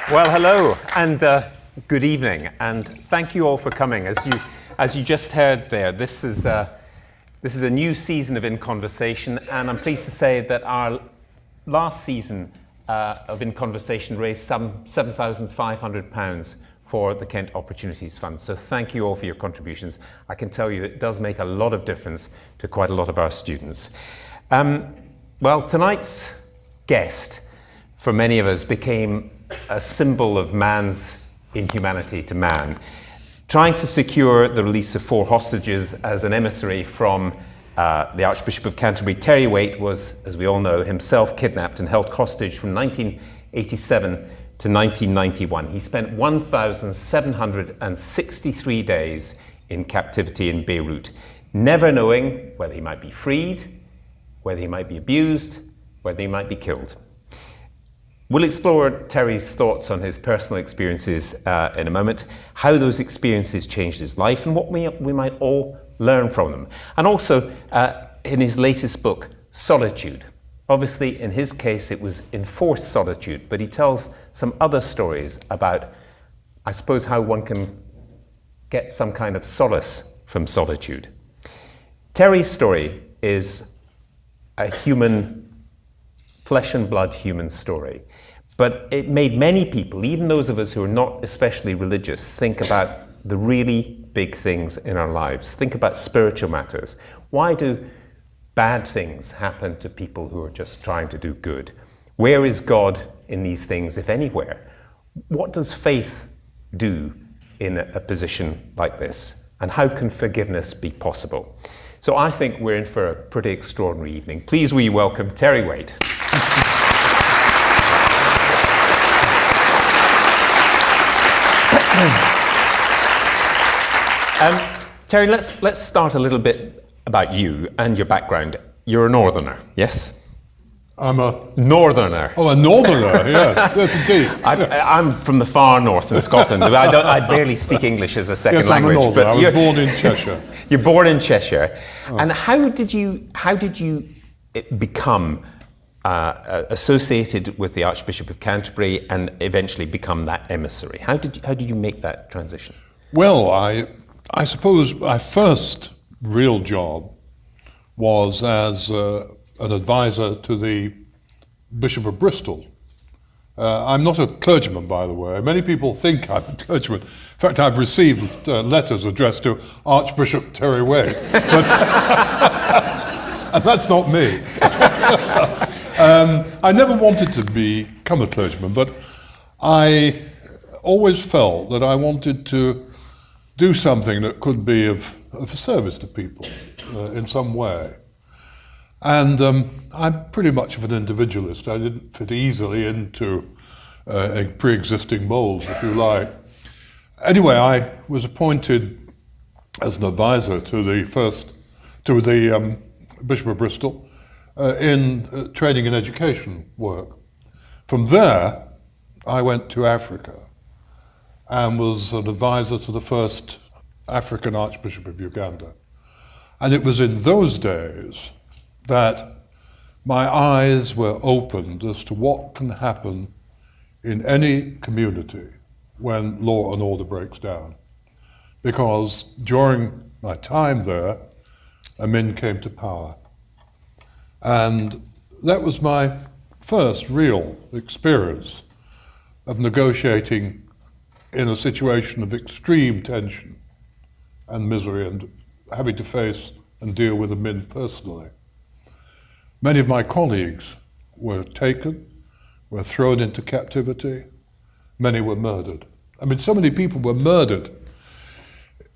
Well, hello and good evening, and thank you all for coming. As you just heard there, this is a new season of In Conversation, and I'm pleased to say that our last season of In Conversation raised some £7,500 for the Kent Opportunities Fund. So thank you all for your contributions. I can tell you it does make a lot of difference to quite a lot of our students. Well, tonight's guest, for many of us, became a symbol of man's inhumanity to man, trying to secure the release of 4 hostages as an emissary from the Archbishop of Canterbury. Terry Waite was, as we all know, himself kidnapped and held hostage from 1987 to 1991. He spent 1,763 days in captivity in Beirut, never knowing whether he might be freed, whether he might be abused, whether he might be killed. We'll explore Terry's thoughts on his personal experiences in a moment, how those experiences changed his life, and what we might all learn from them. And also, in his latest book, Solitude. Obviously, in his case, it was enforced solitude, but he tells some other stories about, I suppose, how one can get some kind of solace from solitude. Terry's story is a human, flesh and blood human story. But it made many people, even those of us who are not especially religious, think about the really big things in our lives. Think about spiritual matters. Why do bad things happen to people who are just trying to do good? Where is God in these things, if anywhere? What does faith do in a position like this? And how can forgiveness be possible? So I think we're in for a pretty extraordinary evening. Please will you welcome Terry Waite. Terry, let's start a little bit about you and your background. You're a northerner, yes? I'm a northerner. Oh, a northerner, yes, yes indeed. I'm from the far north in Scotland. I barely speak English as a second language. Yes, I'm a northerner. I was born in Cheshire. You're born in Cheshire. Oh. And how did you become associated with the Archbishop of Canterbury and eventually become that emissary? How did you make that transition? Well, I suppose my first real job was as an advisor to the Bishop of Bristol. I'm not a clergyman, by the way. Many people think I'm a clergyman. In fact, I've received letters addressed to Archbishop Terry Waite, but and that's not me. I never wanted to become a clergyman, but I always felt that I wanted to do something that could be of service to people in some way. And I'm pretty much of an individualist. I didn't fit easily into a pre-existing mold, if you like. Anyway, I was appointed as an advisor to the Bishop of Bristol in training and education work. From there, I went to Africa and was an advisor to the first African Archbishop of Uganda. And it was in those days that my eyes were opened as to what can happen in any community when law and order breaks down. Because during my time there, Amin came to power. And that was my first real experience of negotiating in a situation of extreme tension and misery and having to face and deal with Amin personally. Many of my colleagues were taken, were thrown into captivity, many were murdered. I mean, so many people were murdered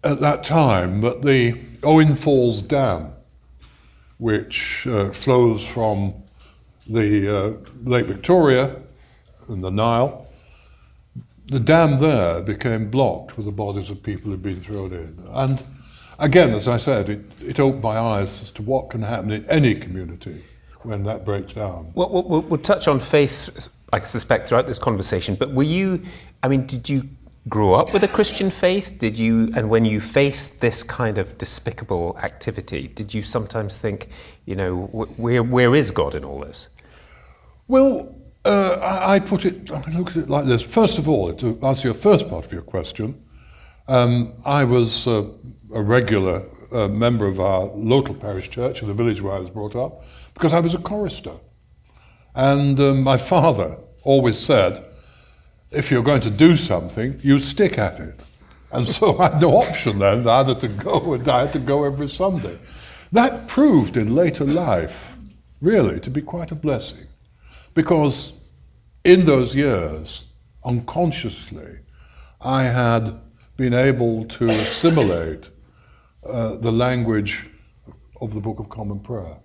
at that time, but the Owen Falls Dam, which flows from the Lake Victoria and the Nile, the dam there became blocked with the bodies of people who'd been thrown in. And again, as I said, it opened my eyes as to what can happen in any community when that breaks down. Well, we'll touch on faith, I suspect, throughout this conversation, but did you grow up with a Christian faith? And when you faced this kind of despicable activity, did you sometimes think, where is God in all this? Well, I look at it like this. First of all, to answer your first part of your question, I was a regular member of our local parish church in the village where I was brought up because I was a chorister. And my father always said, if you're going to do something, you stick at it. And so I had no option then either to go, and I had to go every Sunday. That proved in later life, really, to be quite a blessing. Because in those years, unconsciously, I had been able to assimilate the language of the Book of Common Prayer.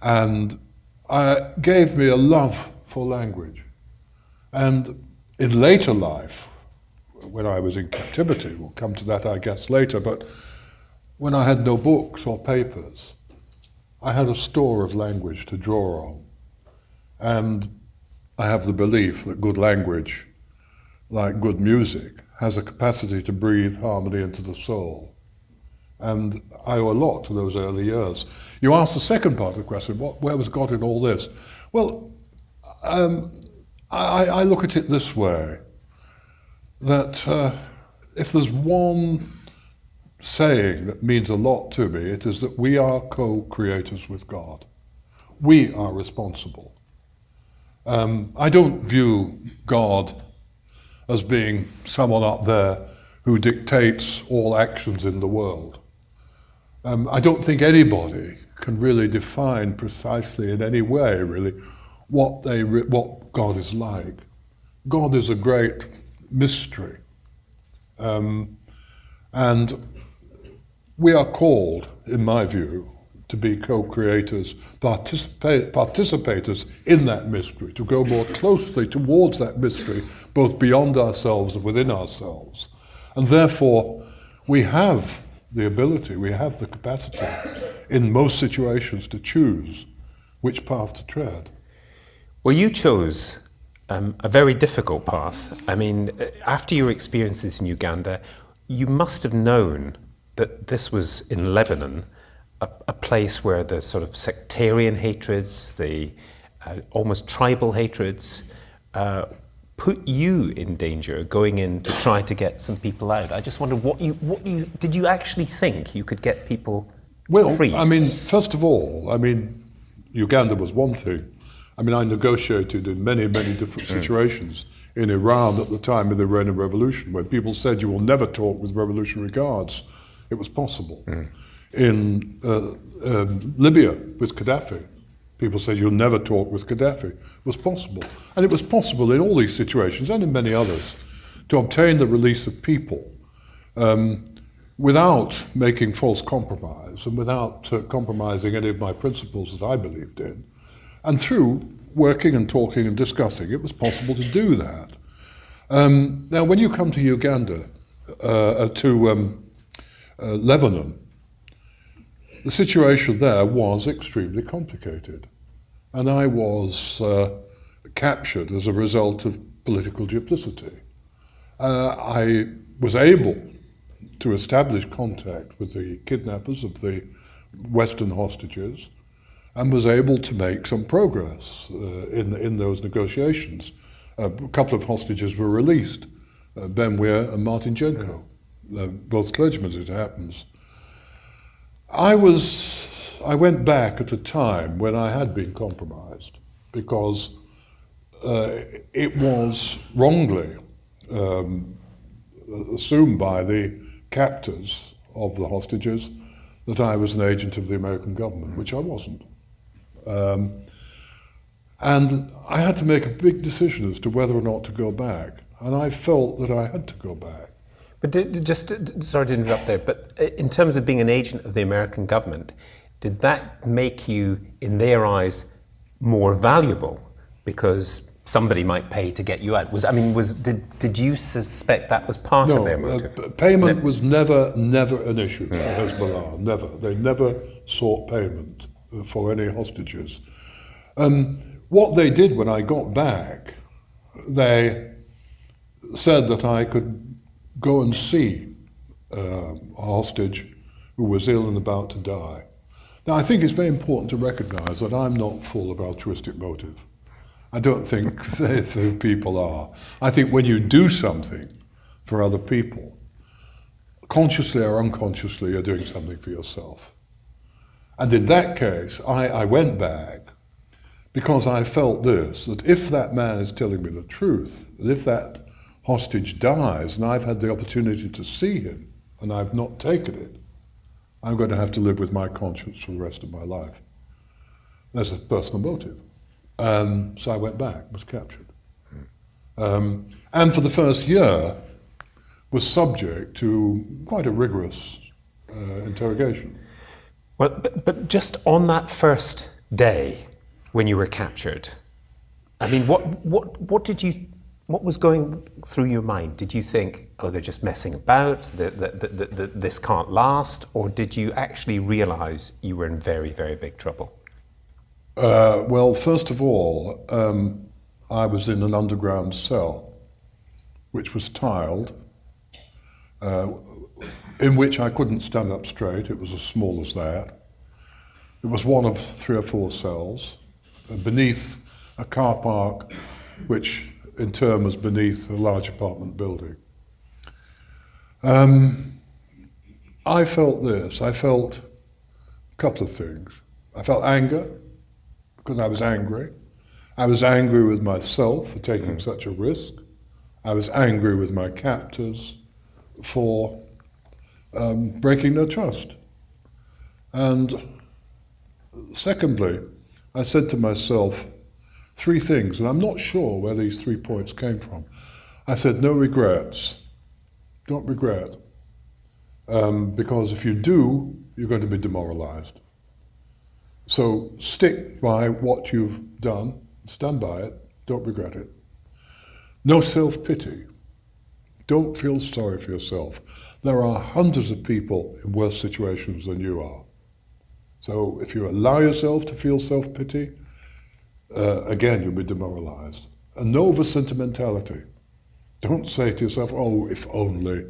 And it gave me a love for language. And in later life, when I was in captivity, we'll come to that I guess later, but when I had no books or papers, I had a store of language to draw on. And I have the belief that good language, like good music, has a capacity to breathe harmony into the soul. And I owe a lot to those early years. You asked the second part of the question, where was God in all this? Well, I look at it this way, that if there's one saying that means a lot to me, it is that we are co-creators with God. We are responsible. I don't view God as being someone up there who dictates all actions in the world. I don't think anybody can really define precisely in any way, really, what God is like. God is a great mystery. And we are called, in my view, to be co-creators, participators in that mystery, to go more closely towards that mystery, both beyond ourselves and within ourselves. And therefore, we have the ability, we have the capacity, in most situations, to choose which path to tread. Well, you chose a very difficult path. I mean, after your experiences in Uganda, you must have known that this was in Lebanon, a place where the sort of sectarian hatreds, the almost tribal hatreds, put you in danger going in to try to get some people out. I just wonder did you actually think you could get people free? I mean, first of all, Uganda was one thing. I negotiated in many, many different situations in Iran at the time of the Iranian Revolution, when people said you will never talk with revolutionary guards. It was possible. In Libya with Gaddafi, people said you'll never talk with Gaddafi. It was possible. And it was possible in all these situations, and in many others, to obtain the release of people without making false compromise and without compromising any of my principles that I believed in. And through working and talking and discussing, it was possible to do that. Now, when you come to Uganda, to Lebanon, the situation there was extremely complicated. And I was captured as a result of political duplicity. I was able to establish contact with the kidnappers of the Western hostages and was able to make some progress in those negotiations. A couple of hostages were released, Ben Weir and Martin Jenko, both clergymen as it happens. I went back at a time when I had been compromised because it was wrongly assumed by the captors of the hostages that I was an agent of the American government, which I wasn't. And I had to make a big decision as to whether or not to go back. And I felt that I had to go back. But sorry to interrupt there, but in terms of being an agent of the American government, did that make you, in their eyes, more valuable because somebody might pay to get you out? Did you suspect that was part of their motive? Payment was never an issue for Hezbollah, never. They never sought payment for any hostages. What they did when I got back, they said that I could go and see a hostage who was ill and about to die. Now, I think it's very important to recognize that I'm not full of altruistic motive. I don't think the people are. I think when you do something for other people, consciously or unconsciously, you're doing something for yourself. And in that case, I went back because I felt this, that if that man is telling me the truth, that if that hostage dies and I've had the opportunity to see him and I've not taken it, I'm going to have to live with my conscience for the rest of my life. There's a personal motive. So I went back, was captured. And for the first year, was subject to quite a rigorous interrogation. Well, but just on that first day when you were captured, I mean, what was going through your mind? Did you think, oh, they're just messing about, that this can't last, or did you actually realize you were in very, very big trouble? Well, first of all, I was in an underground cell, which was tiled, in which I couldn't stand up straight. It was as small as that. It was one of 3 or 4 cells, beneath a car park, which in turn was beneath a large apartment building. I felt this. I felt a couple of things. I felt anger, because I was angry. I was angry with myself for taking such a risk. I was angry with my captors for breaking their trust. And secondly, I said to myself 3 things, and I'm not sure where these 3 points came from. I said, no regrets. Don't regret. Because if you do, you're going to be demoralized. So stick by what you've done, stand by it, don't regret it. No self-pity. Don't feel sorry for yourself. There are hundreds of people in worse situations than you are. So if you allow yourself to feel self-pity, again, you'll be demoralized. And no over-sentimentality. Don't say to yourself, oh, if only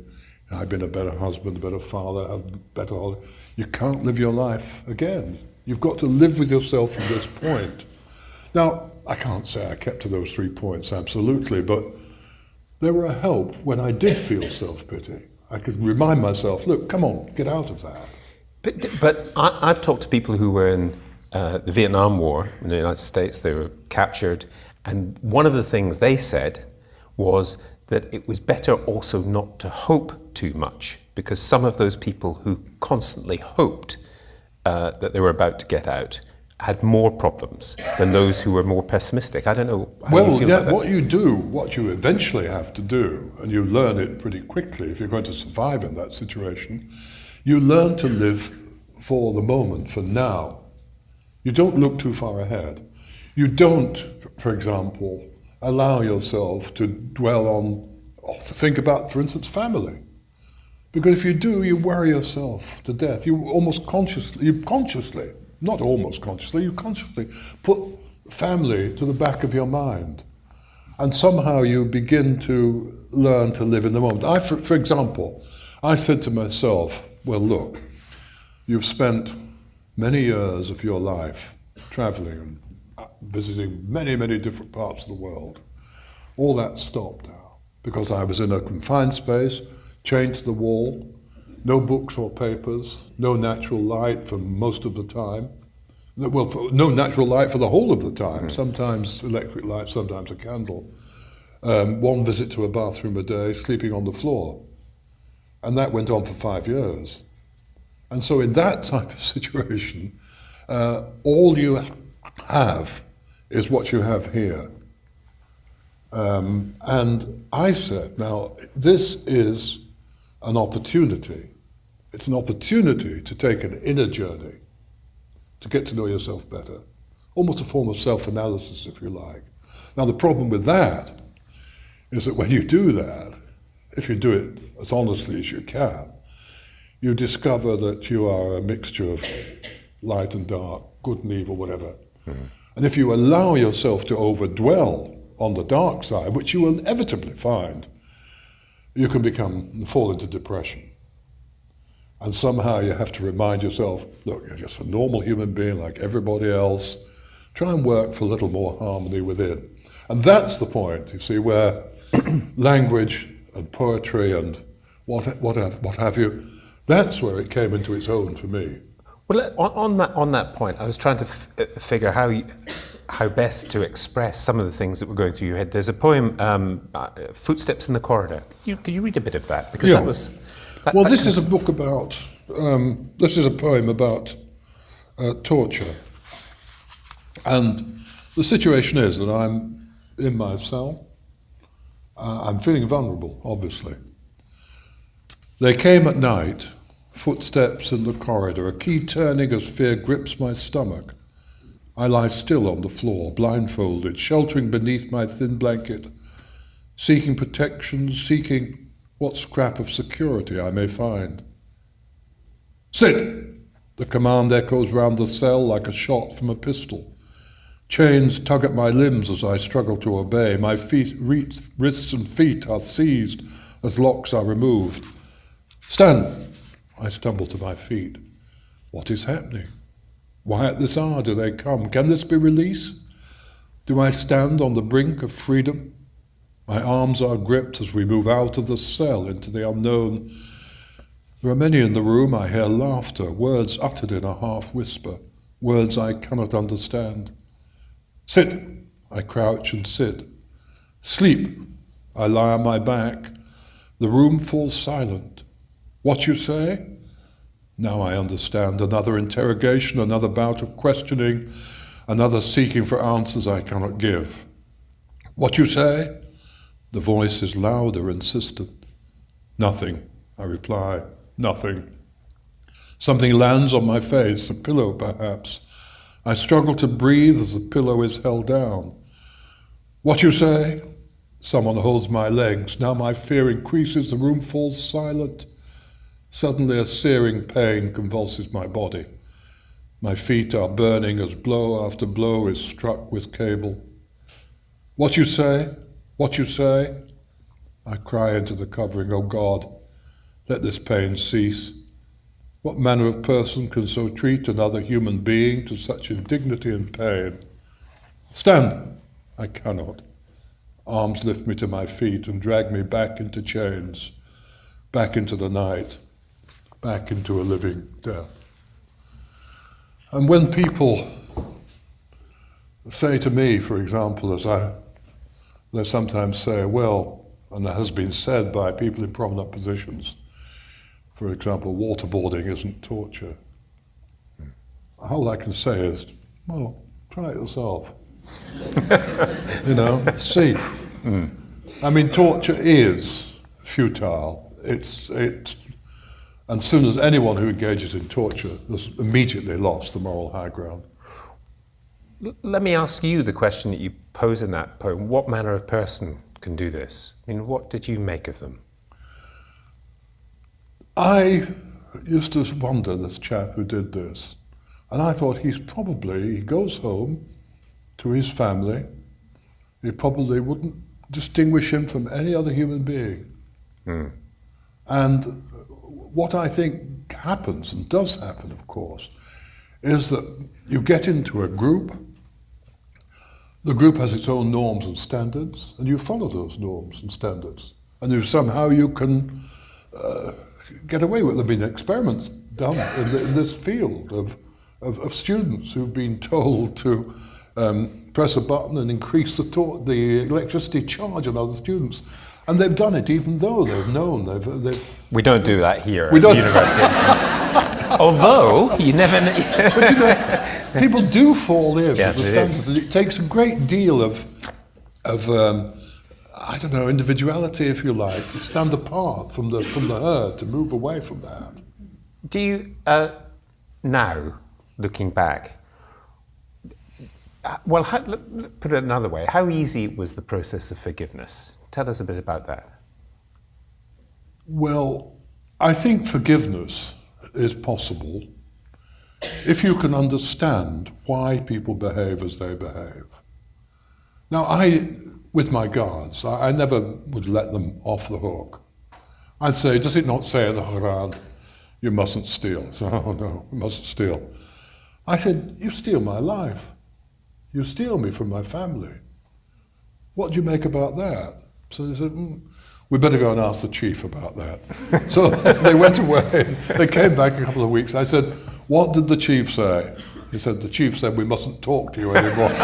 I'd been a better husband, a better father, a better holiday. You can't live your life again. You've got to live with yourself from this point. Now, I can't say I kept to those 3 points, absolutely, but they were a help when I did feel self-pity. I could remind myself, look, come on, get out of that. But I've talked to people who were in the Vietnam War in the United States. They were captured, and one of the things they said was that it was better also not to hope too much, because some of those people who constantly hoped that they were about to get out had more problems than those who were more pessimistic. I don't know how you feel about that. What you eventually have to do, and you learn it pretty quickly if you're going to survive in that situation, you learn to live for the moment, for now. You don't look too far ahead. You don't, for example, allow yourself to dwell on, or to think about, for instance, family. Because if you do, you worry yourself to death. You consciously put family to the back of your mind. And somehow you begin to learn to live in the moment. For example, I said to myself, well, look, you've spent many years of your life traveling and visiting many, many different parts of the world. All that stopped now, because I was in a confined space, chained to the wall, no books or papers, no natural light for most of the time. Well, no natural light for the whole of the time, sometimes electric light, sometimes a candle. 1 visit to a bathroom a day, sleeping on the floor. And that went on for 5 years. And so in that type of situation, all you have is what you have here. And I said, now, this is an opportunity. It's an opportunity to take an inner journey, to get to know yourself better. Almost a form of self-analysis, if you like. Now, the problem with that is that when you do that, if you do it as honestly as you can, you discover that you are a mixture of light and dark, good and evil, whatever. Mm-hmm. And if you allow yourself to overdwell on the dark side, which you will inevitably find, you can fall into depression. And somehow you have to remind yourself, look, you're just a normal human being like everybody else. try and work for a little more harmony within. And that's the point, you see, where language and poetry and what have you, that's where it came into its own for me. Well, on that point, I was trying to figure how best to express some of the things that were going through your head. There's a poem, Footsteps in the Corridor. Could you read a bit of that? Because that was... Well, this is a book about, this is a poem about torture. And the situation is that I'm in my cell. I'm feeling vulnerable, obviously. They came at night, footsteps in the corridor, a key turning as fear grips my stomach. I lie still on the floor, blindfolded, sheltering beneath my thin blanket, seeking protection, seeking what scrap of security I may find. Sit! The command echoes round the cell like a shot from a pistol. Chains tug at my limbs as I struggle to obey. My wrists and feet are seized as locks are removed. Stand! I stumble to my feet. What is happening? Why at this hour do they come? Can this be release? Do I stand on the brink of freedom? My arms are gripped as we move out of the cell into the unknown. There are many in the room. I hear laughter, words uttered in a half whisper, words I cannot understand. Sit! I crouch and sit. Sleep! I lie on my back. The room falls silent. What you say? Now I understand. Another interrogation, another bout of questioning, another seeking for answers I cannot give. What you say? The voice is louder, insistent. Nothing, I reply. Nothing. Something lands on my face, a pillow perhaps. I struggle to breathe as the pillow is held down. What you say? Someone holds my legs. Now my fear increases. The room falls silent. Suddenly a searing pain convulses my body. My feet are burning as blow after blow is struck with cable. What you say? What you say? I cry into the covering. Oh God, let this pain cease. What manner of person can so treat another human being to such indignity and pain? Stand! I cannot. Arms lift me to my feet and drag me back into chains, back into the night, back into a living death. And when people say to me, for example, as they sometimes say, well, and that has been said by people in prominent positions, for example, waterboarding isn't torture. All I can say is, well, try it yourself. See. I mean, torture is futile. And as soon as anyone who engages in torture has immediately lost the moral high ground. Let me ask you the question that you pose in that poem. What manner of person can do this? I mean, what did you make of them? I used to wonder, this chap who did this, and I thought he goes home to his family, he probably wouldn't distinguish him from any other human being. And what I think happens, and does happen of course, is that you get into a group, the group has its own norms and standards, and you follow those norms and standards, and you can get away with. There have been experiments done in this field of students who've been told to press a button and increase the electricity charge on other students. And they've done it even though they've known. We don't do that here at the university. Although, you never know. But people do fall in with the standards. It takes a great deal of individuality, if you like, to stand apart from the herd, to move away from that. Do you, now, looking back, put it another way, how easy was the process of forgiveness? Tell us a bit about that. Well, I think forgiveness is possible if you can understand why people behave as they behave. Now, with my guards, I never would let them off the hook. I'd say, does it not say in the Quran, you mustn't steal? So, oh no, you mustn't steal. I said, you steal my life. You steal me from my family. What do you make about that? So they said, we better go and ask the chief about that. So they went away. They came back a couple of weeks. I said, what did the chief say? He said, the chief said, we mustn't talk to you anymore. So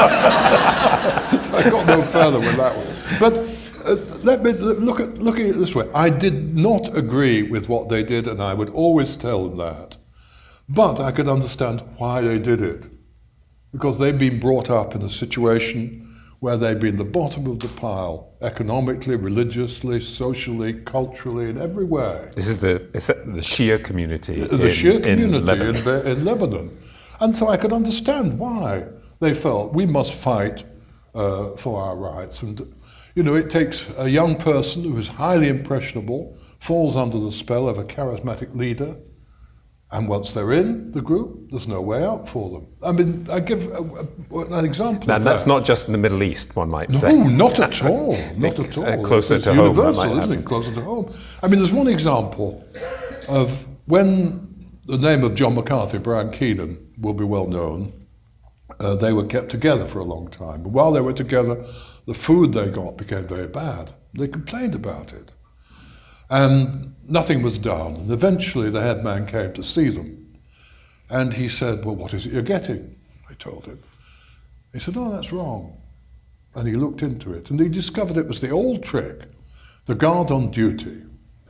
I got no further with that one. But let me look at it this way. I did not agree with what they did, and I would always tell them that. But I could understand why they did it. Because they'd been brought up in a situation where they'd been the bottom of the pile, economically, religiously, socially, culturally, in every way. This is the Shia community in Lebanon. And so I could understand why they felt we must fight for our rights. And, it takes a young person who is highly impressionable, falls under the spell of a charismatic leader, and once they're in the group, there's no way out for them. I mean, I give an example of that. That's not just in the Middle East, one might say. No, not at all. Not at all. Closer to home. It's universal, isn't it? Closer to home. I mean, there's one example of when the name of John McCarthy, Brian Keenan, will be well known. They were kept together for a long time. But while they were together, the food they got became very bad. They complained about it. And nothing was done. And eventually the head man came to see them. And he said, well, what is it you're getting? I told him. He said, oh, that's wrong. And he looked into it. And he discovered it was the old trick. The guard on duty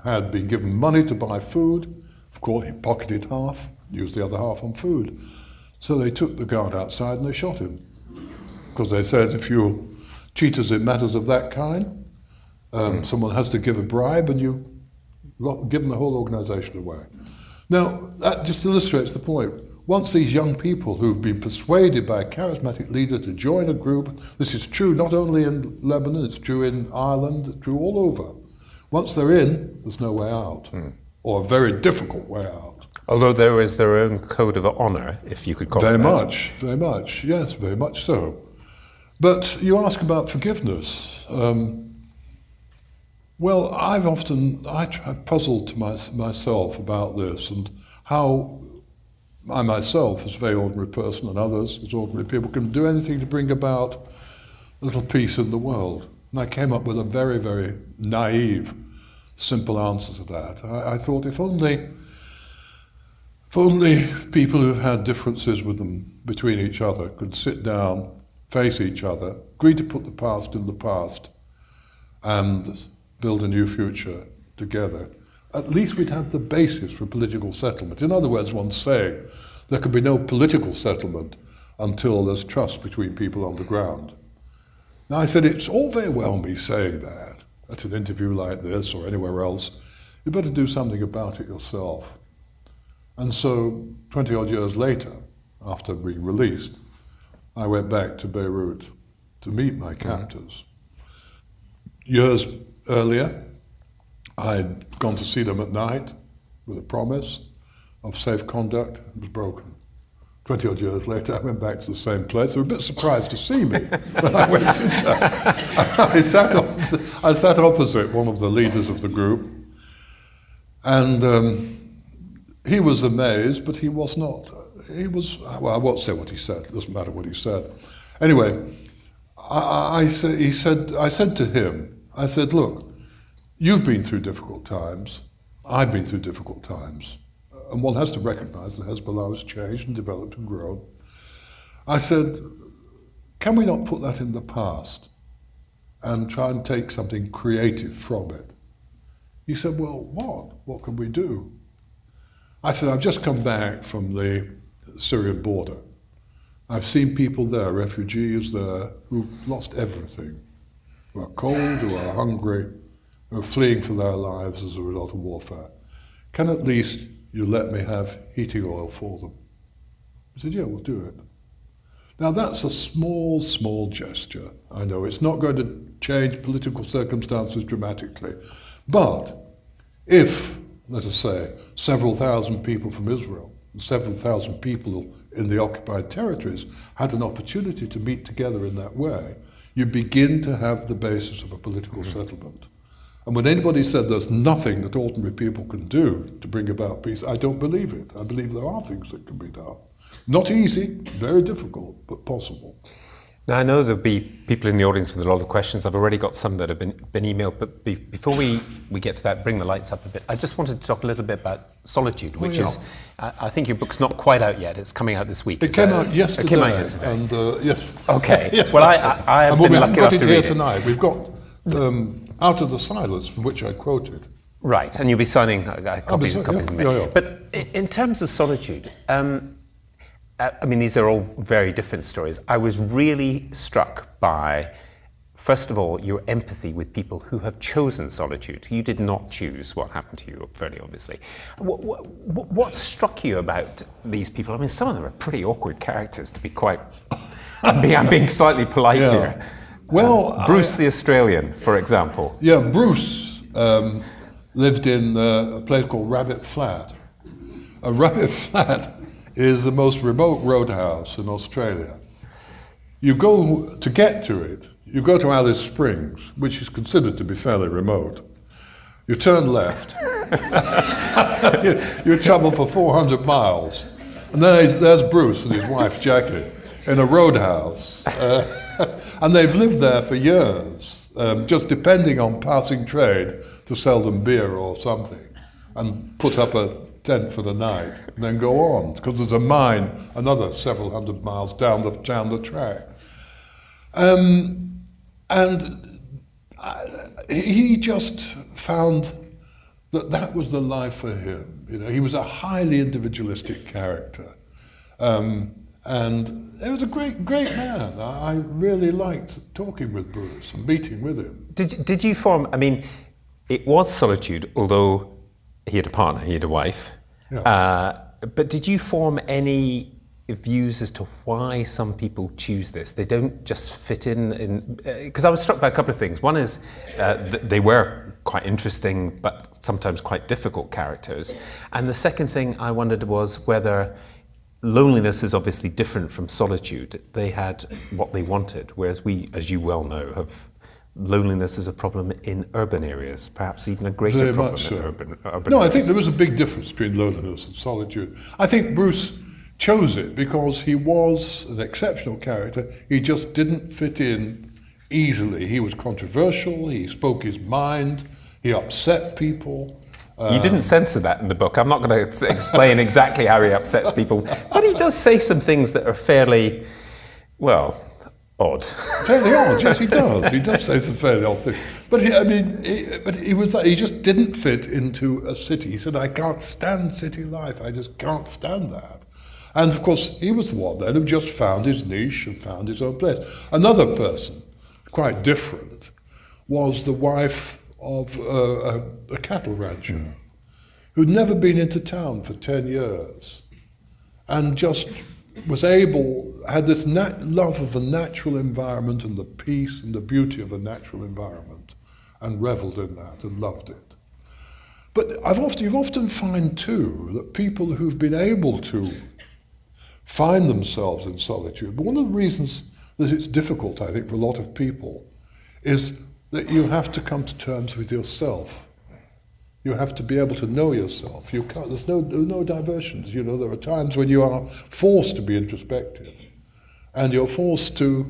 had been given money to buy food. Of course, he pocketed half, used the other half on food. So they took the guard outside and they shot him. Because they said, if you cheat us in matters of that kind, someone has to give a bribe and you give them the whole organisation away. Now, that just illustrates the point. Once these young people who've been persuaded by a charismatic leader to join a group, this is true not only in Lebanon, it's true in Ireland, it's true all over. Once they're in, there's no way out, or a very difficult way out. Although there is their own code of honour, if you could call it that. Very much, yes, very much so. But you ask about forgiveness. Well, I've puzzled myself about this and how I myself, as a very ordinary person, and others as ordinary people, can do anything to bring about a little peace in the world. And I came up with a very, very naive, simple answer to that. I thought if only people who've had differences with them between each other could sit down, face each other, agree to put the past in the past, and build a new future together, at least we'd have the basis for political settlement. In other words, one saying, there could be no political settlement until there's trust between people on the ground. Now I said, it's all very well me saying that at an interview like this or anywhere else. You better do something about it yourself. And so 20 odd years later, after being released, I went back to Beirut to meet my captors. Years earlier, I'd gone to see them at night with a promise of safe conduct. It was broken. 20 odd years later, I went back to the same place. They were a bit surprised to see me when I went in there. I sat opposite one of the leaders of the group, and he was amazed, but he was not. Well, I won't say what he said. It doesn't matter what he said. Anyway, I said to him, I said, look, you've been through difficult times. I've been through difficult times. And one has to recognize that Hezbollah has changed and developed and grown. I said, can we not put that in the past and try and take something creative from it? He said, well, what? What can we do? I said, I've just come back from the Syrian border. I've seen people there, refugees there, who've lost everything, who are cold, who are hungry, who are fleeing for their lives as a result of warfare. Can at least you let me have heating oil for them? I said, yeah, we'll do it. Now that's a small, small gesture. I know it's not going to change political circumstances dramatically. But if, let us say, several thousand people from Israel, and several thousand people in the occupied territories had an opportunity to meet together in that way, you begin to have the basis of a political settlement. And when anybody said there's nothing that ordinary people can do to bring about peace, I don't believe it. I believe there are things that can be done. Not easy, very difficult, but possible. Now, I know there'll be people in the audience with a lot of questions. I've already got some that have been emailed, but before we get to that, bring the lights up a bit. I just wanted to talk a little bit about solitude, which is, I think your book's not quite out yet. It's coming out this week. It came out yesterday. It came out yesterday. And, yes. Okay. Yeah. Well, I have been lucky enough to read it. We've got it here tonight. We've got Out of the Silence, from which I quoted. Right, and you'll be signing copies of it. Yeah. But in terms of solitude, I mean, these are all very different stories. I was really struck by, first of all, your empathy with people who have chosen solitude. You did not choose what happened to you, fairly obviously. What struck you about these people? I mean, some of them are pretty awkward characters, to be quite... I'm being slightly polite here. Well, Bruce the Australian, for example. Yeah, Bruce lived in a place called Rabbit Flat. A Rabbit Flat is the most remote roadhouse in Australia. You go to get to it, you go to Alice Springs, which is considered to be fairly remote. You turn left, you travel for 400 miles, and there's Bruce and his wife Jackie in a roadhouse. And they've lived there for years, just depending on passing trade to sell them beer or something, and put up a tent for the night, and then go on, because there's a mine another several hundred miles down the track. He just found that was the life for him. You know, he was a highly individualistic character, and he was a great man. I really liked talking with Bruce and meeting with him. Did you form? I mean, it was solitude, although he had a partner, he had a wife. Yeah. But did you form any views as to why some people choose this? They don't just fit in because I was struck by a couple of things. One is they were quite interesting, but sometimes quite difficult characters. And the second thing I wondered was whether loneliness is obviously different from solitude. They had what they wanted, whereas we, as you well know, have loneliness is a problem in urban areas, perhaps even a greater Very problem much so. in urban No, areas. I think there was a big difference between loneliness and solitude. I think Bruce chose it because he was an exceptional character. He just didn't fit in easily. He was controversial, he spoke his mind, he upset people. You didn't censor that in the book. I'm not going to explain exactly how he upsets people, but he does say some things that are fairly, well, odd. Fairly odd, yes, he does. He does say some fairly odd things. But he just didn't fit into a city. He said, I can't stand city life. I just can't stand that. And of course, he was the one then who just found his niche and found his own place. Another person, quite different, was the wife of a cattle rancher who'd never been into town for 10 years and just was had this love of the natural environment and the peace and the beauty of a natural environment and revelled in that and loved it. But you often find too that people who've been able to find themselves in solitude, but one of the reasons that it's difficult, I think, for a lot of people is that you have to come to terms with yourself. You have to be able to know yourself. There's no diversions. You know, there are times when you are forced to be introspective, and you're forced to,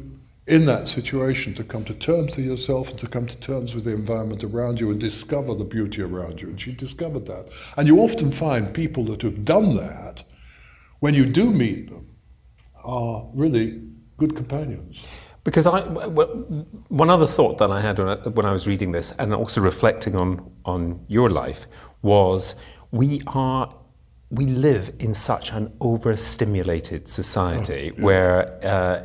in that situation, to come to terms with yourself and to come to terms with the environment around you and discover the beauty around you. And she discovered that. And you often find people that have done that, when you do meet them, are really good companions. Because one other thought that I had when I was reading this, and also reflecting on your life, was we live in such an overstimulated society where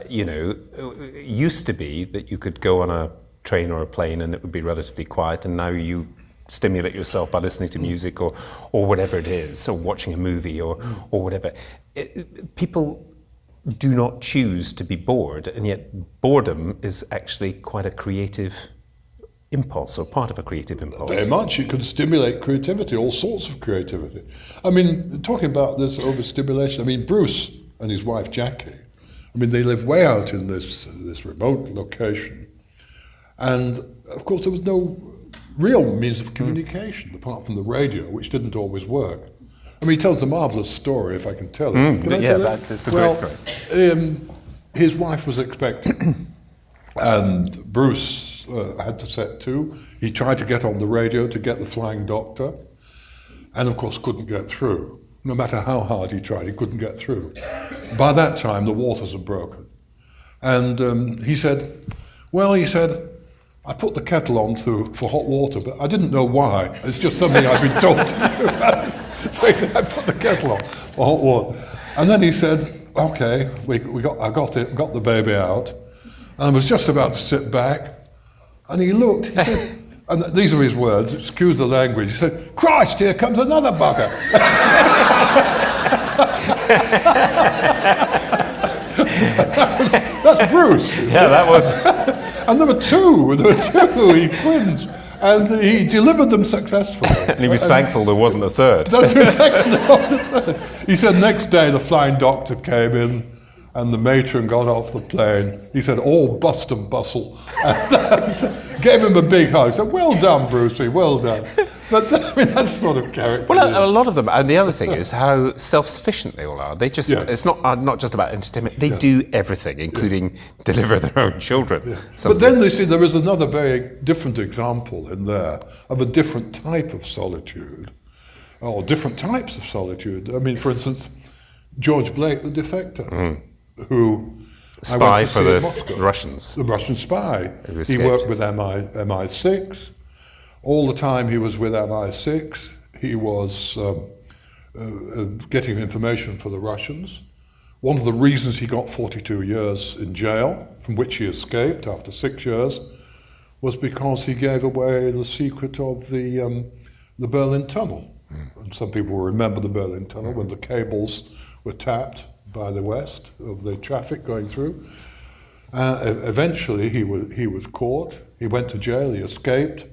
it used to be that you could go on a train or a plane and it would be relatively quiet, and now you stimulate yourself by listening to music or whatever it is, or watching a movie or whatever. People do not choose to be bored, and yet boredom is actually quite a creative impulse, or part of a creative impulse. Very much. It can stimulate creativity, all sorts of creativity. I mean, talking about this overstimulation, I mean, Bruce and his wife Jackie, I mean, they live way out in this remote location, and of course there was no real means of communication apart from the radio, which didn't always work. I mean, he tells a marvellous story, if I can tell it. Can I tell it? It's a great story. his wife was expecting, and Bruce had to set to. He tried to get on the radio to get the flying doctor, and of course couldn't get through. No matter how hard he tried, he couldn't get through. By that time, the waters had broken. And he said, I put the kettle on for hot water, but I didn't know why. It's just something I've been told to do. So I put the kettle on for hot water. And then he said, okay, I got the baby out, and I was just about to sit back, and he looked, he said, and these are his words, excuse the language, he said, Christ, here comes another bugger. That's Bruce. Yeah, that was... And there were two, he twins, and he delivered them successfully. And he was thankful there wasn't a third. That's exactly the third. He said next day the flying doctor came in, and the matron got off the plane. He said, all bust and bustle. And gave him a big hug. He said, well done, Brucey, well done. But I mean, that's sort of character. Well, a lot of them, and the other thing is how self-sufficient they all are. They just, Yeah. it's not just about entertainment. They do everything, including deliver their own children. But Something- then you see there is another very different example in there of a different type of solitude, or different types of solitude. I mean, for instance, George Blake, the defector, who I spy went to for see the in Moscow. Russians. The Russian spy. Who He escaped. worked with MI6. All the time he was with MI6, he was getting information for the Russians. One of the reasons he got 42 years in jail, from which he escaped after 6 years, was because he gave away the secret of the Berlin Tunnel. And some people will remember the Berlin Tunnel when the cables were tapped by the West of the traffic going through. Eventually he was caught, he went to jail, he escaped,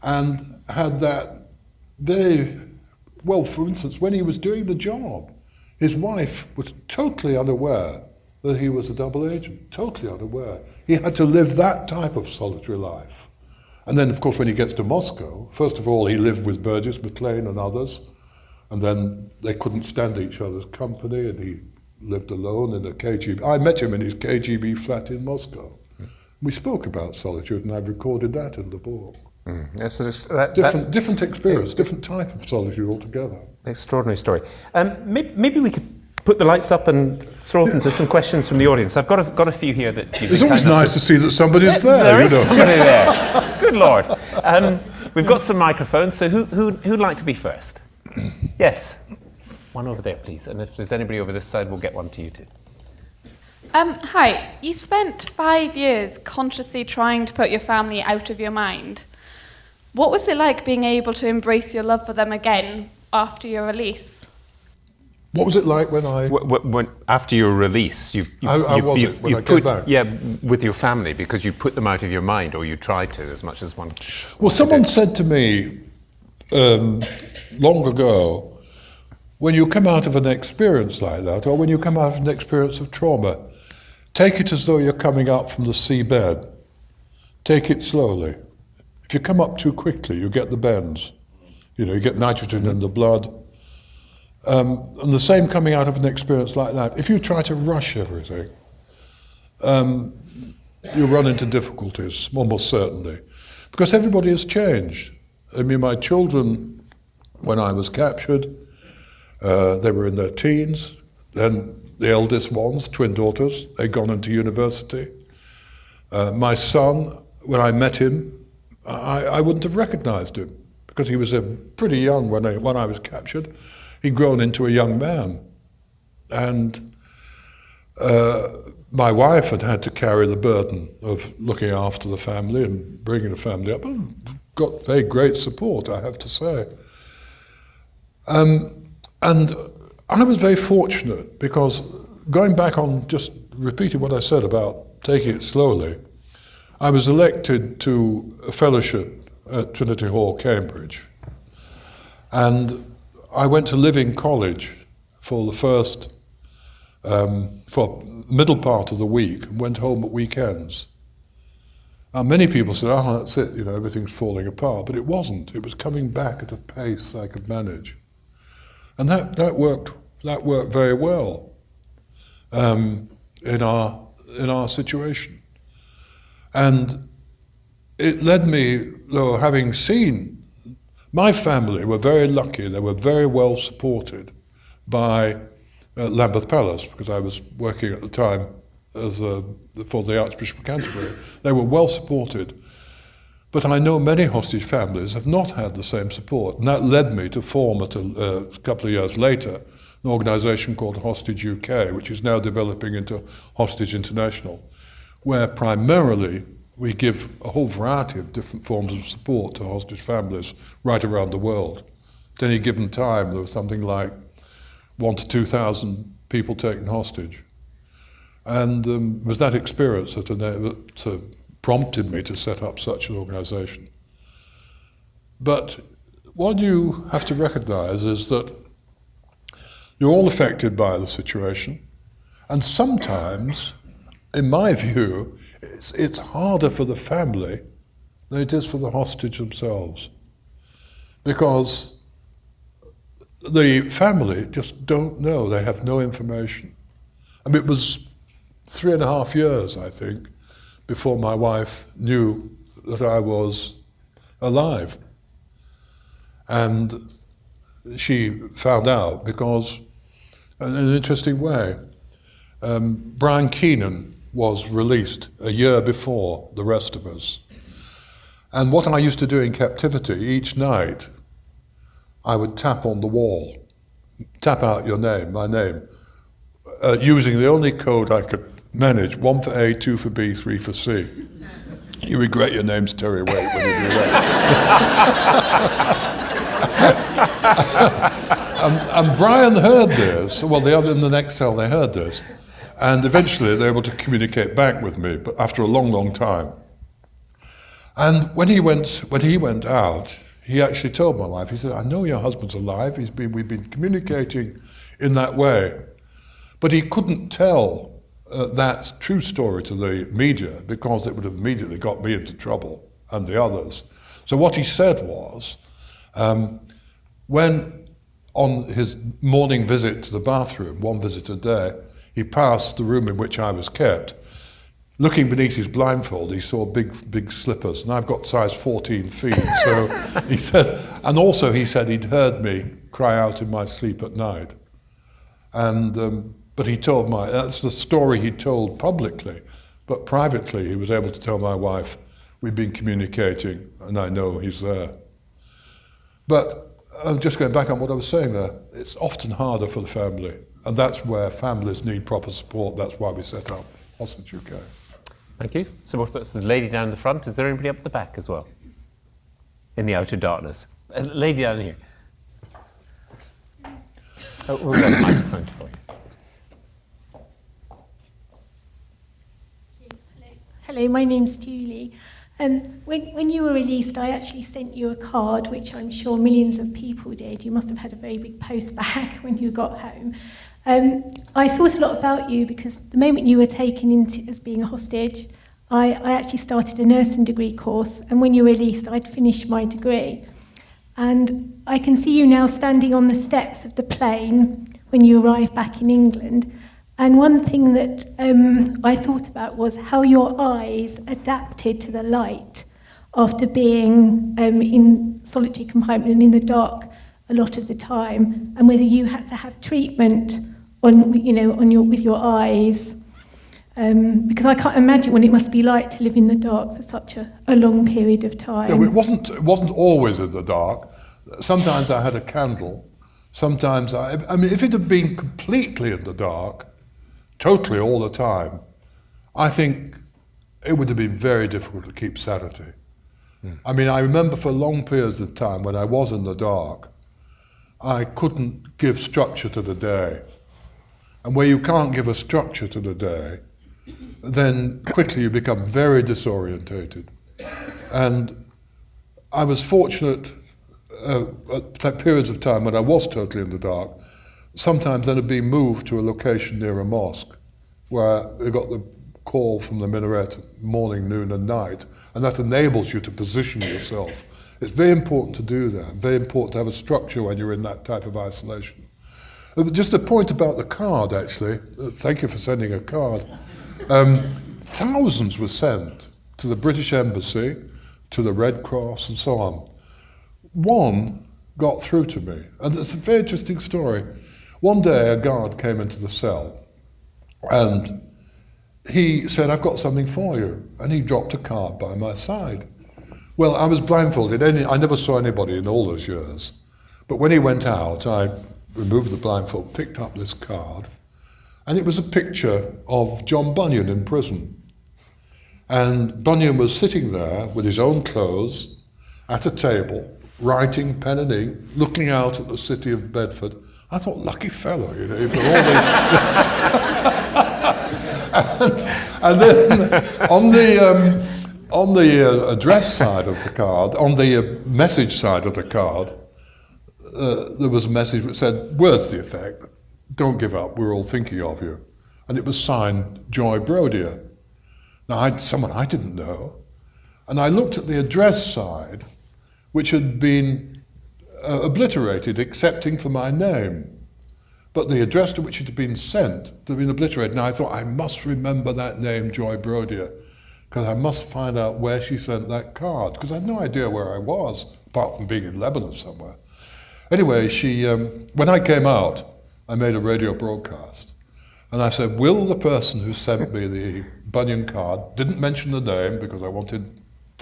and had that very, well, for instance, when he was doing the job, his wife was totally unaware that he was a double agent, totally unaware. He had to live that type of solitary life. And then, of course, when he gets to Moscow, first of all, he lived with Burgess, McLean and others, and then they couldn't stand each other's company, and he lived alone in a KGB. I met him in his KGB flat in Moscow. We spoke about solitude, and I've recorded that in the book. Yeah, so Different experience, different type of solitude altogether. Extraordinary story. Maybe we could put the lights up and throw open to some questions from the audience. I've got a few here that you've It's always nice to see that somebody's there. There you is know. somebody there. Good Lord. We've got some microphones, so who'd like to be first? Yes. One over there, please. And if there's anybody over this side, we'll get one to you too. Hi. You spent 5 years consciously trying to put your family out of your mind. What was it like being able to embrace your love for them again after your release? What was it like when I... When after your release, When I came back? Yeah, with your family, because you put them out of your mind, or you tried to, as much as one. Well, someone said to me long ago, when you come out of an experience like that, or when you come out of an experience of trauma, take it as though you're coming up from the seabed. Take it slowly. If you come up too quickly, you get the bends. You know, you get nitrogen in the blood. And the same coming out of an experience like that. If you try to rush everything, you run into difficulties, almost certainly. Because everybody has changed. I mean, my children, when I was captured, they were in their teens. Then the eldest ones, twin daughters, they'd gone into university. My son, when I met him, I wouldn't have recognized him because he was pretty young when I was captured. He'd grown into a young man. And my wife had to carry the burden of looking after the family and bringing the family up. And got very great support, I have to say. And I was very fortunate because going back on just repeating what I said about taking it slowly, I was elected to a fellowship at Trinity Hall, Cambridge. And I went to Living College for the first, for middle part of the week, and went home at weekends. And many people said, oh, that's it, you know, everything's falling apart. But it wasn't. It was coming back at a pace I could manage. And that worked very well. in our situation. And it led me, though, having seen, my family were very lucky, they were very well supported by Lambeth Palace, because I was working at the time for the Archbishop of Canterbury. They were well supported. But I know many hostage families have not had the same support, and that led me to form, a couple of years later, an organisation called Hostage UK, which is now developing into Hostage International, where primarily we give a whole variety of different forms of support to hostage families right around the world. At any given time, there was something like 1,000 to 2,000 people taken hostage. And it was that experience that prompted me to set up such an organisation. But what you have to recognise is that you're all affected by the situation, and sometimes, in my view, it's harder for the family than it is for the hostage themselves, because the family just don't know, they have no information. I mean, it was 3.5 years, I think, before my wife knew that I was alive. And she found out because, in an interesting way, Brian Keenan was released a year before the rest of us. And what I used to do in captivity, each night, I would tap on the wall, tap out your name, my name, using the only code I could manage, 1 for A, 2 for B, 3 for C. You regret your name's Terry Waite when you do that. and Brian heard this, well, the other in the next cell, they heard this, and eventually they were able to communicate back with me, but after a long, long time. And when he went out, he actually told my wife, he said, I know your husband's alive, we've been communicating in that way. But he couldn't tell that true story to the media because it would have immediately got me into trouble and the others. So what he said was, when on his morning visit to the bathroom, 1 visit a day, he passed the room in which I was kept. Looking beneath his blindfold, he saw big slippers, and I've got size 14 feet. So he said, and also he said he'd heard me cry out in my sleep at night. And but he told that's the story he told publicly, but privately he was able to tell my wife, we've been communicating, and I know he's there. But just going back on what I was saying there, it's often harder for the family, and that's where families need proper support. That's why we set up Hostage UK. Thank you. So that's the lady down the front. Is there anybody up the back as well? In the outer darkness. A lady down here. Oh, we'll get a microphone for you. Hello, my name's Julie. When you were released, I actually sent you a card, which I'm sure millions of people did. You must have had a very big post back when you got home. I thought a lot about you because the moment you were taken into as being a hostage, I actually started a nursing degree course, and when you were released, I'd finished my degree. And I can see you now standing on the steps of the plane when you arrived back in England. And one thing that I thought about was how your eyes adapted to the light after being in solitary confinement and in the dark a lot of the time, and whether you had to have treatment with your eyes, because I can't imagine what it must be like to live in the dark for such a long period of time. No, it wasn't always in the dark. Sometimes I had a candle. Sometimes I mean, if it had been completely in the dark, totally all the time, I think it would have been very difficult to keep sanity. I mean, I remember for long periods of time when I was in the dark, I couldn't give structure to the day. And where you can't give a structure to the day, then quickly you become very disorientated. And I was fortunate at periods of time when I was totally in the dark. Sometimes then had been moved to a location near a mosque where they got the call from the minaret morning, noon and night, and that enables you to position yourself. It's very important to do that, very important to have a structure when you're in that type of isolation. Just a point about the card, actually. Thank you for sending a card. Thousands were sent to the British Embassy, to the Red Cross, and so on. One got through to me, and it's a very interesting story. One day, a guard came into the cell, and he said, "I've got something for you," and he dropped a card by my side. Well, I was blindfolded. I never saw anybody in all those years. But when he went out, I removed the blindfold, picked up this card, and it was a picture of John Bunyan in prison. And Bunyan was sitting there with his own clothes at a table, writing pen and ink, looking out at the city of Bedford. I thought, lucky fellow, you know. You've got all the and then on the address side of the card, on the message side of the card, there was a message which said, words to the effect, "Don't give up, we're all thinking of you." And it was signed Joy Brodier. Now, someone I didn't know, and I looked at the address side, which had been obliterated, excepting for my name. But the address to which it had been sent had been obliterated, and I thought, I must remember that name, Joy Brodier, because I must find out where she sent that card, because I had no idea where I was, apart from being in Lebanon somewhere. Anyway, when I came out, I made a radio broadcast. And I said, will the person who sent me the Bunyan card, didn't mention the name because I wanted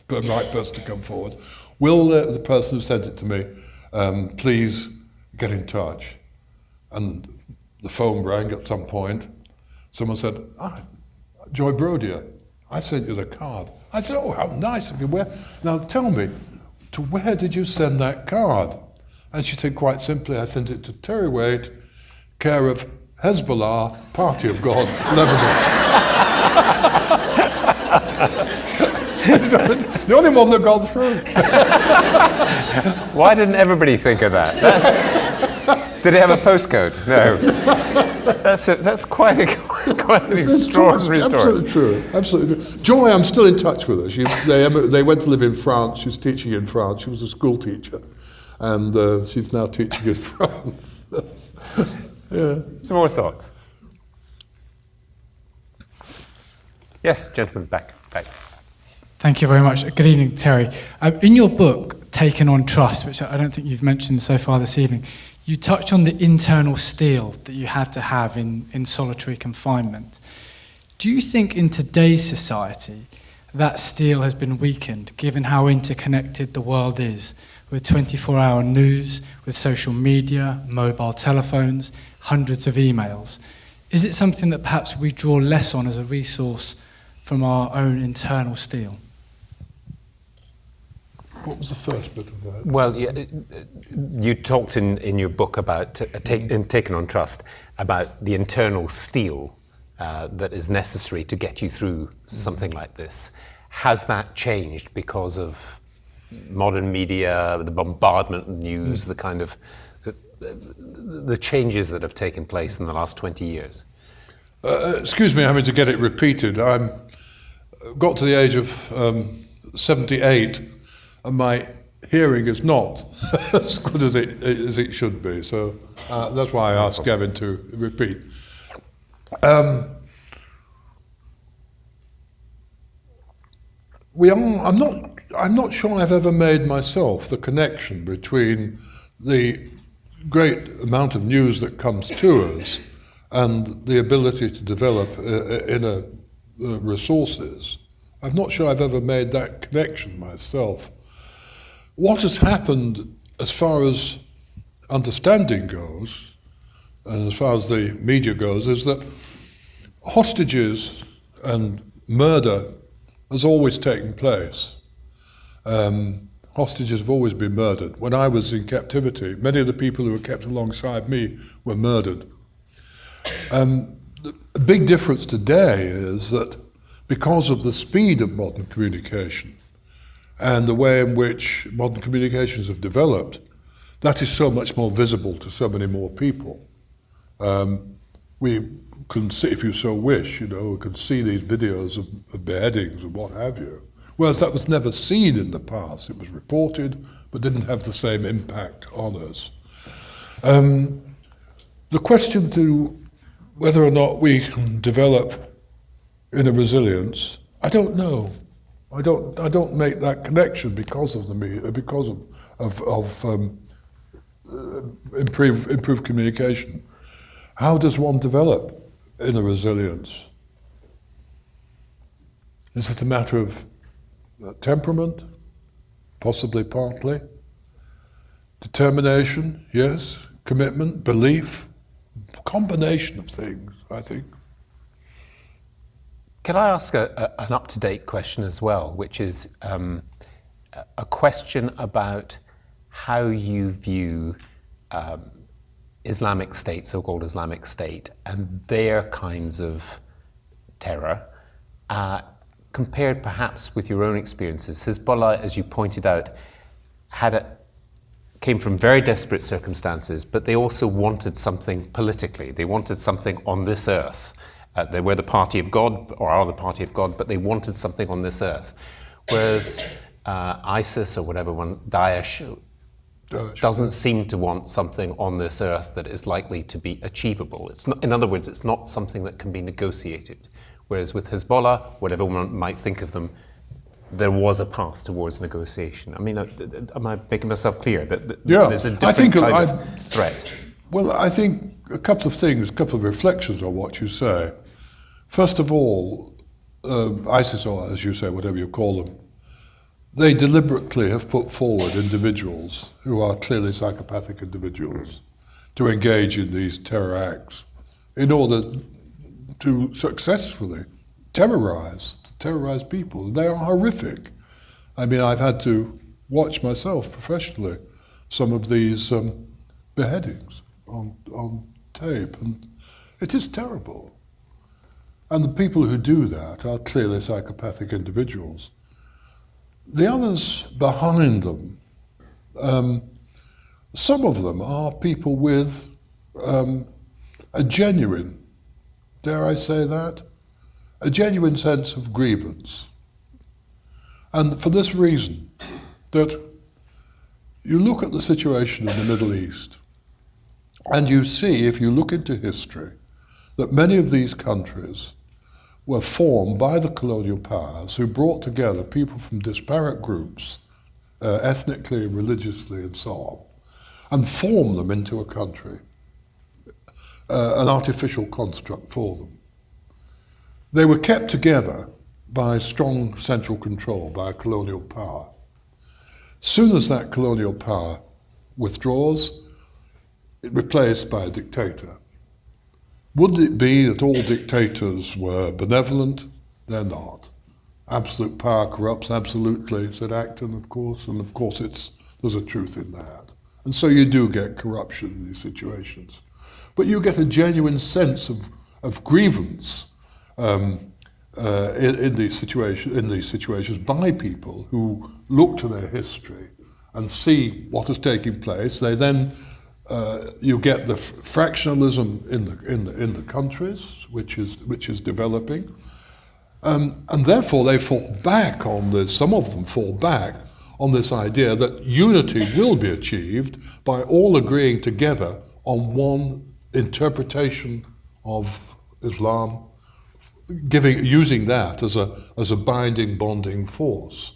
the right person to come forward, will the person who sent it to me please get in touch? And the phone rang at some point. Someone said, Joy Brodier, I sent you the card. I said, oh, how nice of you. Now tell me, to where did you send that card? And she said, quite simply, I sent it to Terry Waite, care of Hezbollah, Party of God, Lebanon. The only one that got through. Why didn't everybody think of that? Did it have a postcode? No. That's quite an extraordinary story. Absolutely true. Absolutely true. Joy, I'm still in touch with her. They went to live in France. She's teaching in France. She was a school teacher, and she's now teaching in France. Yeah. Some more thoughts? Yes, gentleman, back. Thank you very much. Good evening, Terry. In your book, Taken on Trust, which I don't think you've mentioned so far this evening, you touch on the internal steel that you had to have in solitary confinement. Do you think in today's society that steel has been weakened, given how interconnected the world is, with 24-hour news, with social media, mobile telephones, hundreds of emails? Is it something that perhaps we draw less on as a resource from our own internal steel? What was the first bit of that? Well, you talked in your book about, Taken on Trust, about the internal steel that is necessary to get you through something like this. Has that changed because of modern media, the bombardment of news, the kind of the changes that have taken place in the last 20 years? Excuse me, having to get it repeated. I got to the age of 78, and my hearing is not as good as it should be. So that's why I asked Gavin to repeat. I'm not sure I've ever made myself the connection between the great amount of news that comes to us and the ability to develop inner resources. I'm not sure I've ever made that connection myself. What has happened as far as understanding goes, and as far as the media goes, is that hostages and murder has always taken place. Hostages have always been murdered. When I was in captivity, many of the people who were kept alongside me were murdered. The big difference today is that because of the speed of modern communication and the way in which modern communications have developed, that is so much more visible to so many more people. We can see, if you so wish, we can see these videos of beheadings and what have you. Whereas that was never seen in the past. It was reported, but didn't have the same impact on us. The question to whether or not we can develop inner resilience, I don't know. I don't make that connection because of the media, because of improved communication. How does one develop inner resilience? Is it a matter of temperament? Possibly partly. Determination, yes. Commitment, belief, combination of things, I think. Can I ask an up-to-date question as well, which is a question about how you view Islamic State, so-called Islamic State, and their kinds of terror, compared perhaps with your own experiences. Hezbollah, as you pointed out, came from very desperate circumstances, but they also wanted something politically. They wanted something on this earth. They were the party of God, or are the party of God, but they wanted something on this earth. Whereas ISIS or whatever one, Daesh, doesn't seem to want something on this earth that is likely to be achievable. It's not, in other words, it's not something that can be negotiated. Whereas with Hezbollah, whatever one might think of them, there was a path towards negotiation. I mean, am I making myself clear that there's a different kind of threat? Well, I think a couple of things, a couple of reflections on what you say. First of all, ISIS, or as you say, whatever you call them, they deliberately have put forward individuals who are clearly psychopathic individuals to engage in these terror acts in order to successfully terrorize people. They are horrific. I mean, I've had to watch myself professionally some of these beheadings on tape, and it is terrible. And the people who do that are clearly psychopathic individuals. The others behind them, some of them are people with a genuine, dare I say that, a genuine sense of grievance. And for this reason, that you look at the situation in the Middle East, and you see, if you look into history, that many of these countries were formed by the colonial powers who brought together people from disparate groups, ethnically, religiously, and so on, and formed them into a country, an artificial construct for them. They were kept together by strong central control, by a colonial power. Soon as that colonial power withdraws, it's replaced by a dictator. Would it be that all dictators were benevolent? They're not. Absolute power corrupts absolutely, said Acton, of course, and of course there's a truth in that. And so you do get corruption in these situations. But you get a genuine sense of grievance in these situations by people who look to their history and see what is taking place. They then you get the fractionalism in the countries, which is developing, and therefore they fall back on this. Some of them fall back on this idea that unity will be achieved by all agreeing together on one interpretation of Islam, using that as a binding, bonding force.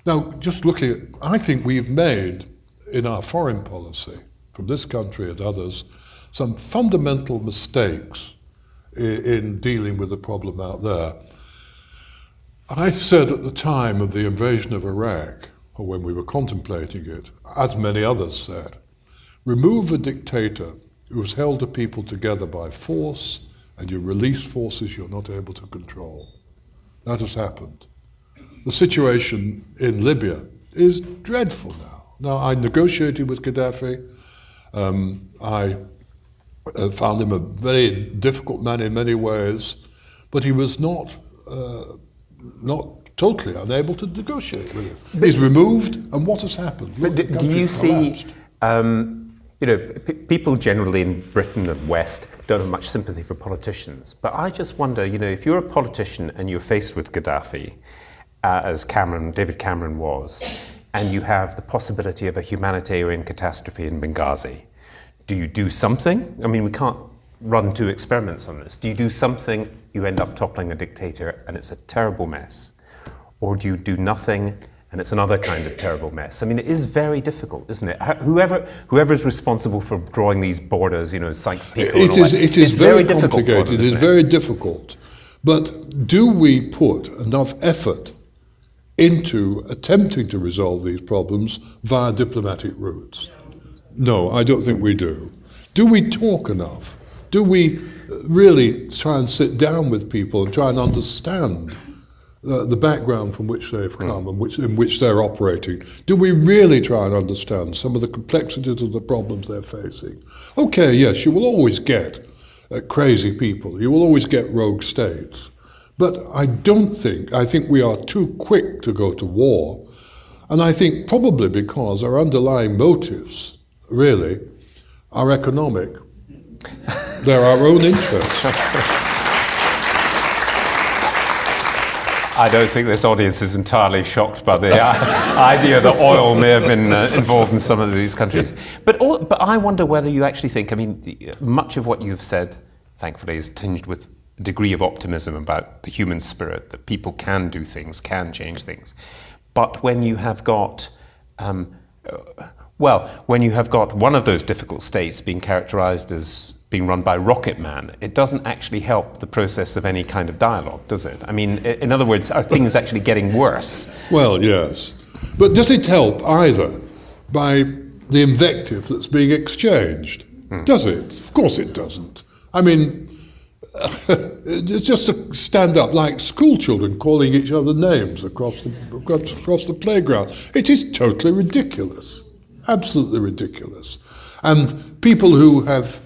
Now, just looking at, I think we've made in our foreign policy, from this country and others, some fundamental mistakes in dealing with the problem out there. I said at the time of the invasion of Iraq, or when we were contemplating it, as many others said, remove a dictator who has held the people together by force, and you release forces you're not able to control. That has happened. The situation in Libya is dreadful now. Now, I negotiated with Gaddafi. I found him a very difficult man in many ways, but he was not totally unable to negotiate with him. He's removed, and what has happened? But do you see, people generally in Britain and West don't have much sympathy for politicians, but I just wonder, if you're a politician and you're faced with Gaddafi, as David Cameron was, and you have the possibility of a humanitarian catastrophe in Benghazi, Do you do something? I mean, we can't run 2 experiments on this. Do you do something, you end up toppling a dictator, and it's a terrible mess? Or do you do nothing, and it's another kind of terrible mess? I mean, it is very difficult, isn't it? Whoever is responsible for drawing these borders, Sykes-Picot, it is very difficult for complicated. them, It is isn't very difficult. But do we put enough effort into attempting to resolve these problems via diplomatic routes? No, I don't think we do. Do we talk enough? Do we really try and sit down with people and try and understand the background from which they've come and in which they're operating? Do we really try and understand some of the complexities of the problems they're facing? Okay, yes, you will always get crazy people. You will always get rogue states. But I think we are too quick to go to war. And I think probably because our underlying motives, really, are economic. They're our own interests. I don't think this audience is entirely shocked by the idea that oil may have been involved in some of these countries. But I wonder whether you actually think, much of what you've said, thankfully, is tinged with a degree of optimism about the human spirit, that people can do things, can change things. But when you have got, when you have got one of those difficult states being characterized as being run by Rocket Man, it doesn't actually help the process of any kind of dialogue, does it? I mean, in other words, are things actually getting worse? Well, yes. But does it help either by the invective that's being exchanged? Does it? Of course it doesn't. I mean, it's just to stand up like school children calling each other names across the playground. It is totally ridiculous. Absolutely ridiculous. And people who have,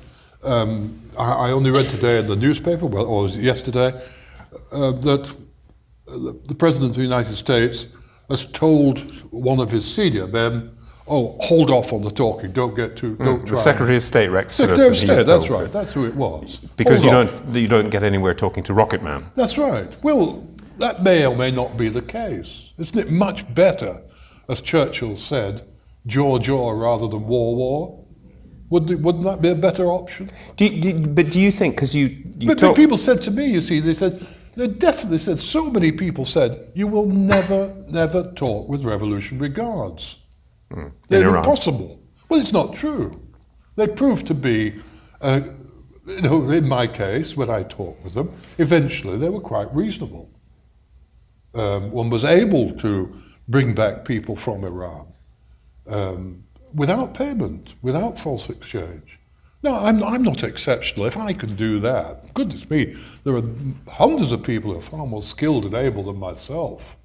I only read today in the newspaper, or was it yesterday, that the President of the United States has told one of his senior men, hold off on the talking, don't try. The Secretary of State, Rex Secretary of State, that's told right, that's who it was. Because you don't get anywhere talking to Rocket Man. That's right. Well, that may or may not be the case. Isn't it much better, as Churchill said, jaw rather than war? Wouldn't that be a better option? But do you think, because people said to me, you see, they definitely said, so many people said, you will never talk with Revolutionary Guards. They're impossible. Well, it's not true. They proved to be, in my case, when I talked with them, eventually they were quite reasonable. One was able to bring back people from Iran without payment, without false exchange. No, I'm not exceptional. If I can do that, goodness me, there are hundreds of people who are far more skilled and able than myself.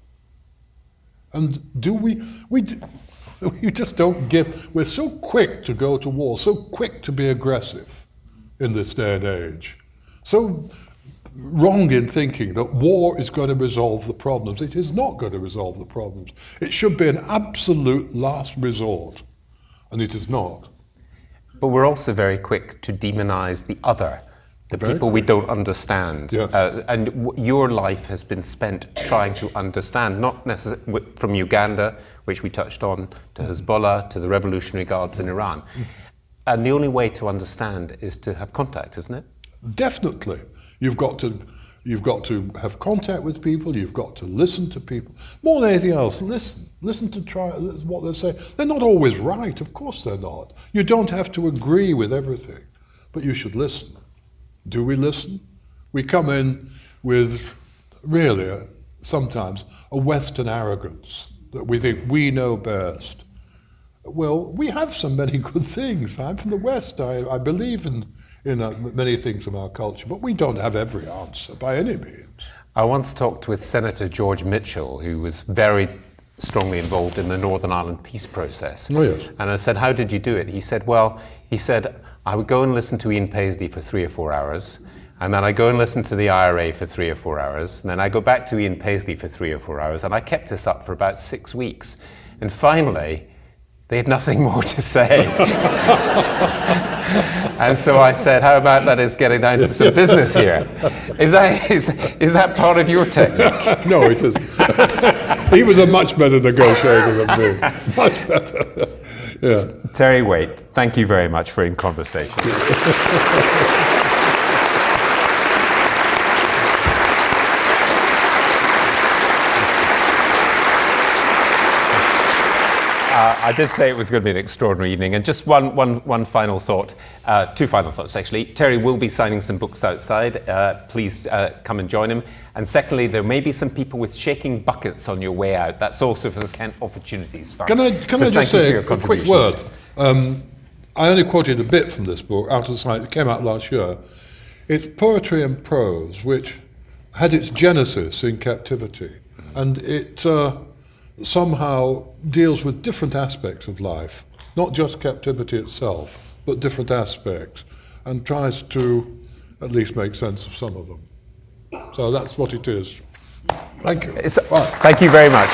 And we just don't give. We're so quick to go to war, so quick to be aggressive in this day and age. So wrong in thinking that war is going to resolve the problems. It is not going to resolve the problems. It should be an absolute last resort, and it is not. But we're also very quick to demonize the other, the people we don't understand. Yes. And your life has been spent trying to understand, not necessarily from Uganda, which we touched on, to Hezbollah, to the Revolutionary Guards in Iran. And the only way to understand is to have contact, isn't it? Definitely. You've got to have contact with people, you've got to listen to people. More than anything else, listen to try what they say. They're not always right, of course they're not. You don't have to agree with everything, but you should listen. Do we listen? We come in with, really, sometimes, a Western arrogance, that we think we know best. Well, we have so many good things. I'm from the West. I believe in many things from our culture, but we don't have every answer by any means. I once talked with Senator George Mitchell, who was very strongly involved in the Northern Ireland peace process. Oh, yes. And I said, how did you do it? He said, I would go and listen to Ian Paisley for 3 or 4 hours, and then I go and listen to the IRA for 3 or 4 hours, and then I go back to Ian Paisley for 3 or 4 hours, and I kept this up for about 6 weeks. And finally, they had nothing more to say. And so I said, how about that is getting down to some business here? Is that part of your technique? No, it isn't. He was a much better negotiator than me. Much better. Yeah. Terry Waite, thank you very much for In Conversation. I did say it was going to be an extraordinary evening, and just one final thought, two final thoughts actually. Terry will be signing some books outside. Please come and join him. And secondly, there may be some people with shaking buckets on your way out. That's also for the Kent Opportunities Fund. Can I just say a quick word? I only quoted a bit from this book, Out of Sight. It came out last year. It's poetry and prose, which had its genesis in captivity, and it somehow deals with different aspects of life, not just captivity itself, but different aspects, and tries to at least make sense of some of them. So that's what it is. Thank you. Thank you very much.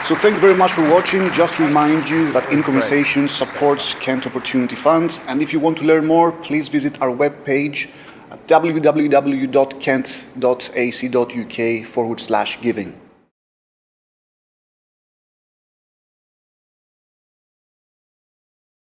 So thank you very much for watching. Just to remind you that In Conversation supports Kent Opportunity Fund, and if you want to learn more, please visit our webpage at www.kent.ac.uk/giving.